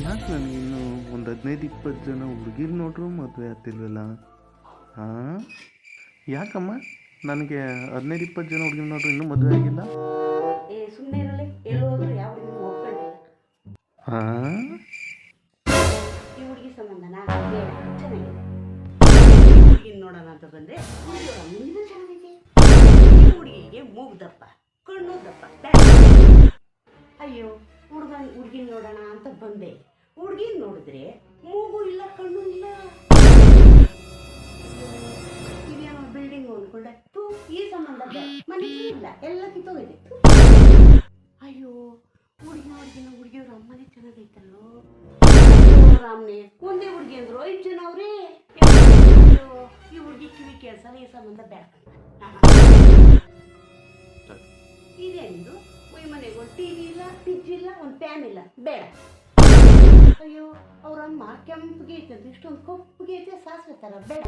ಯಾಕೆ ನನಗಿನ್ನು ಒಂದು 15-20 ಜನ ಹುಡುಗಿರು ನೋಡ್ರು ಮದುವೆ ಆಗ್ತಿಲ್ವಲ್ಲ? ಹಾಂ, ಯಾಕಮ್ಮ ನನಗೆ 15-20 ಜನ ಹುಡುಗಿರು ನೋಡ್ರು ಇನ್ನೂ ಮದುವೆ ಆಗಿಲ್ಲ? ಸುಮ್ಮನೆ ಇರಲಿ, ಎಲ್ಲೋದ್ರು ಯಾವ ಹುಡುಗಿ ಒಪ್ಕೊಂಡಿಲ್ಲ. ಹಾಂ, ಈ ಹುಡುಗಿ ಸಂಬಂಧನಾ ಬೇಡ, ಚೆನ್ನಾಗಿದೆ. ಹುಡುಗಿನ ನೋಡೋಣ ಅಂತ ಬಂದರೆ ಹುಡುಗಿಯವ್ರ ಮುಂದಿನ ಚೆನ್ನಾಗೈತೆ. ಈ ಹುಡುಗಿಗೆ ಮೂಗು ದಪ್ಪ, ಕಣ್ಣು ದಪ್ಪ, ಅಯ್ಯೋ ಹುಡುಗಿನ ನೋಡೋಣ ಅಂತ ಬಂದೆ. ಹುಡುಗಿನ ನೋಡಿದ್ರೆ ಮೂಗು ಇಲ್ಲ, ಕಣ್ಣು ಇಲ್ಲ. ಇದೇನೋ ಬಿಲ್ಡಿಂಗ್ ಅಂದ್ಕೊಂಡೆ. ಈ ಸಂಬಂಧ ಮನೆ ಇಲ್ಲ, ಎಲ್ಲ ಕಿತ್ತೋಗಿದೆ. ಅಯ್ಯೋ ಹುಡುಗಿಯವ್ರ ಅಮ್ಮನೇ ಚೆನ್ನಾಗೈತಲ್ಲೋ. ರಾಮ್ನೆ ಒಂದೇ ಹುಡುಗಿ ಅಂದ್ರು 5 ಜನ ಅವ್ರೇ. ಅಯ್ಯೋ ಈ ಹುಡುಗಿ ಕಿವಿ ಕೇಳ್ಸಲ್ಲ, ಈ ಸಂಬಂಧ ಬೇಡ. ಇದೇನಿದು ಈ ಮನೆಗೆ ಒಂದು ಟಿವಿ ಇಲ್ಲ, ಫ್ರಿಜ್ ಇಲ್ಲ, ಒಂದು ಫ್ಯಾನ್ ಇಲ್ಲ, ಬೇಡ. ಅಯ್ಯೋ ಅವ್ರಮ್ಮ ಕೆಂಪಗೆ ಐತೆ, ಇಷ್ಟೊಂದು ಕಪ್ಪಗೆ ಐತೆ, ಸಾಸಿವೆ ಥರ, ಬೇಡ.